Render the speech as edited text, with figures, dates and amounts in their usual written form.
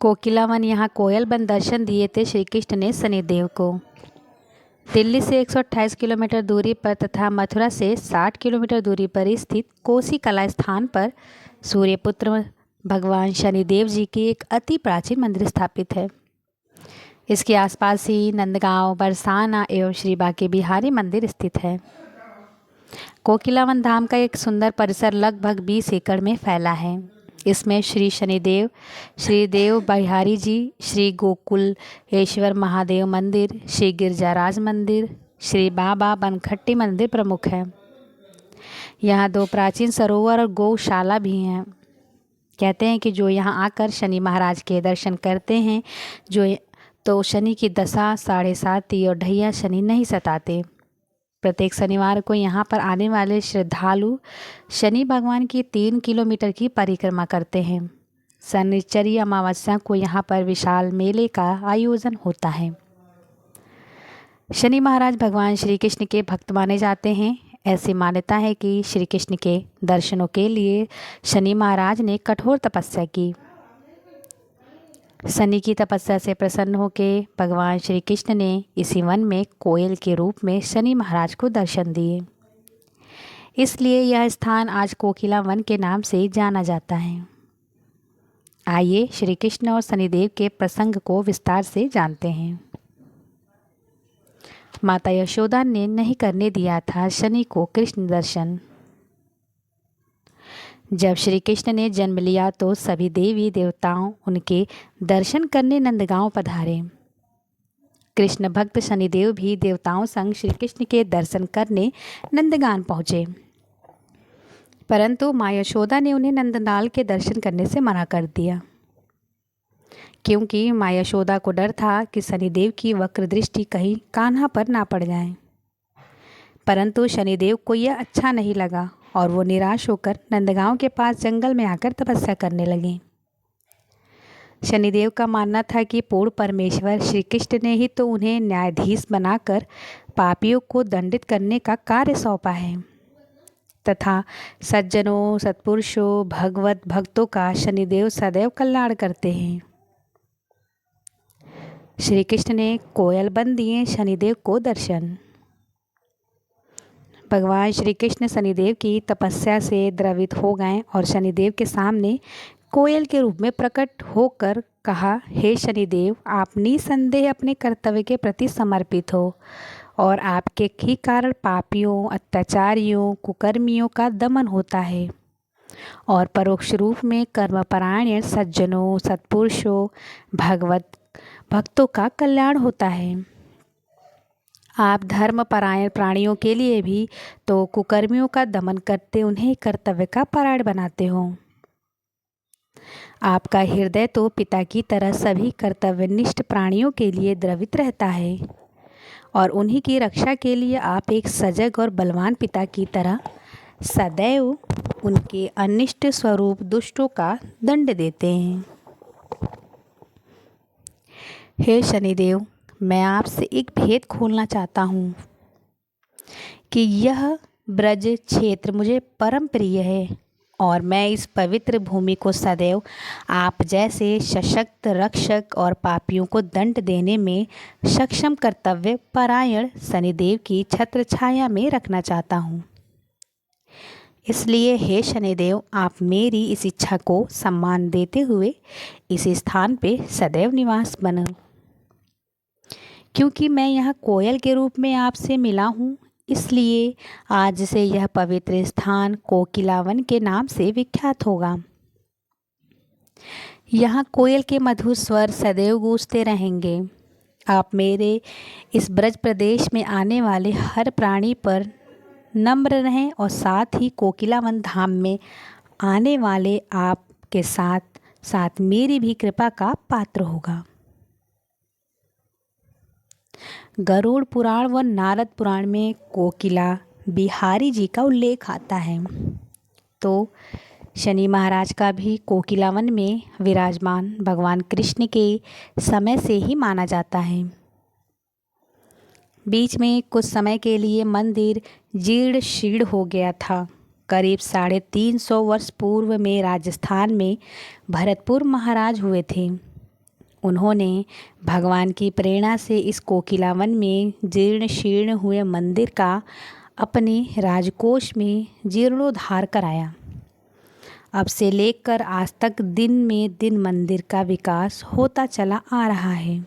कोकिलावन यहाँ कोयल बन दर्शन दिए थे श्री कृष्ण ने शनिदेव को। दिल्ली से 128 किलोमीटर दूरी पर तथा मथुरा से 60 किलोमीटर दूरी पर स्थित कोसी कला स्थान पर सूर्यपुत्र भगवान शनिदेव जी की एक अति प्राचीन मंदिर स्थापित है। इसके आसपास ही नंदगांव, बरसाना एवं श्री बांके बिहारी मंदिर स्थित है। कोकिलावन धाम का एक सुंदर परिसर लगभग 20 एकड़ में फैला है। इसमें श्री शनिदेव, श्री देव बिहारी जी, श्री गोकुलेश्वर महादेव मंदिर, श्री गिरजाराज मंदिर, श्री बाबा बनखट्टी मंदिर प्रमुख है। यहाँ 2 प्राचीन सरोवर और गौशाला भी हैं। कहते हैं कि जो यहाँ आकर शनि महाराज के दर्शन करते हैं तो शनि की दशा, 7.5 और ढैया शनि नहीं सताते। प्रत्येक शनिवार को यहाँ पर आने वाले श्रद्धालु शनि भगवान की 3 किलोमीटर की परिक्रमा करते हैं। शनिचरी अमावस्या को यहाँ पर विशाल मेले का आयोजन होता है। शनि महाराज भगवान श्री कृष्ण के भक्त माने जाते हैं। ऐसी मान्यता है कि श्री कृष्ण के दर्शनों के लिए शनि महाराज ने कठोर तपस्या की। शनि की तपस्या से प्रसन्न होकर भगवान श्री कृष्ण ने इसी वन में कोयल के रूप में शनि महाराज को दर्शन दिए। इसलिए यह स्थान आज कोकिला वन के नाम से जाना जाता है। आइए श्री कृष्ण और शनिदेव के प्रसंग को विस्तार से जानते हैं। माता यशोदा ने नहीं करने दिया था शनि को कृष्ण दर्शन। जब श्री कृष्ण ने जन्म लिया तो सभी देवी देवताओं उनके दर्शन करने नंदगांव पधारे। कृष्ण भक्त शनिदेव भी देवताओं संग श्री कृष्ण के दर्शन करने नंदगान पहुँचे, परंतु माँ यशोदा ने उन्हें नंदलाल के दर्शन करने से मना कर दिया, क्योंकि माँ यशोदा को डर था कि शनिदेव की वक्र दृष्टि कहीं कान्हा पर ना पड़ जाए। परंतु शनिदेव को यह अच्छा नहीं लगा और वो निराश होकर नंदगांव के पास जंगल में आकर तपस्या करने लगे। शनिदेव का मानना था कि पूर्ण परमेश्वर श्री कृष्ण ने ही तो उन्हें न्यायाधीश बनाकर पापियों को दंडित करने का कार्य सौंपा है तथा सज्जनों, सत्पुरुषों, भगवत भक्तों का शनिदेव सदैव कल्याण करते हैं। श्री कृष्ण ने कोयल बन दिए शनिदेव को दर्शन। भगवान श्री कृष्ण शनिदेव की तपस्या से द्रवित हो गए और शनिदेव के सामने कोयल के रूप में प्रकट होकर कहा, हे शनिदेव, आप निसंदेह अपने कर्तव्य के प्रति समर्पित हो और आपके ही कारण पापियों, अत्याचारियों, कुकर्मियों का दमन होता है और परोक्ष रूप में कर्मपरायण सज्जनों, सत्पुरुषों, भगवत भक्तों का कल्याण होता है। आप धर्मपरायण प्राणियों के लिए भी तो कुकर्मियों का दमन करते उन्हें कर्तव्य का परायण बनाते हो। आपका हृदय तो पिता की तरह सभी कर्तव्यनिष्ठ प्राणियों के लिए द्रवित रहता है और उन्हीं की रक्षा के लिए आप एक सजग और बलवान पिता की तरह सदैव उनके अनिष्ट स्वरूप दुष्टों का दंड देते हैं। हे शनिदेव, मैं आपसे एक भेद खोलना चाहता हूँ कि यह ब्रज क्षेत्र मुझे परम प्रिय है और मैं इस पवित्र भूमि को सदैव आप जैसे सशक्त रक्षक और पापियों को दंड देने में सक्षम कर्तव्य परायण शनिदेव की छत्र छाया में रखना चाहता हूँ। इसलिए हे शनिदेव, आप मेरी इस इच्छा को सम्मान देते हुए इस स्थान पे सदैव निवास बनो, क्योंकि मैं यहाँ कोयल के रूप में आपसे मिला हूँ। इसलिए आज से यह पवित्र स्थान कोकिलावन के नाम से विख्यात होगा। यहाँ कोयल के मधुर स्वर सदैव गूंजते रहेंगे। आप मेरे इस ब्रज प्रदेश में आने वाले हर प्राणी पर नम्र रहें और साथ ही कोकिलावन धाम में आने वाले आपके साथ साथ मेरी भी कृपा का पात्र होगा। गरुड़ पुराण व नारद पुराण में कोकिला बिहारी जी का उल्लेख आता है, तो शनि महाराज का भी कोकिलावन में विराजमान भगवान कृष्ण के समय से ही माना जाता है। बीच में कुछ समय के लिए मंदिर जीर्ण शीर्ण हो गया था। करीब 350 वर्ष पूर्व में राजस्थान में भरतपुर महाराज हुए थे। उन्होंने भगवान की प्रेरणा से इस कोकिलावन में जीर्ण शीर्ण हुए मंदिर का अपने राजकोष में जीर्णोद्धार कराया। अब से लेकर आज तक दिन में दिन मंदिर का विकास होता चला आ रहा है।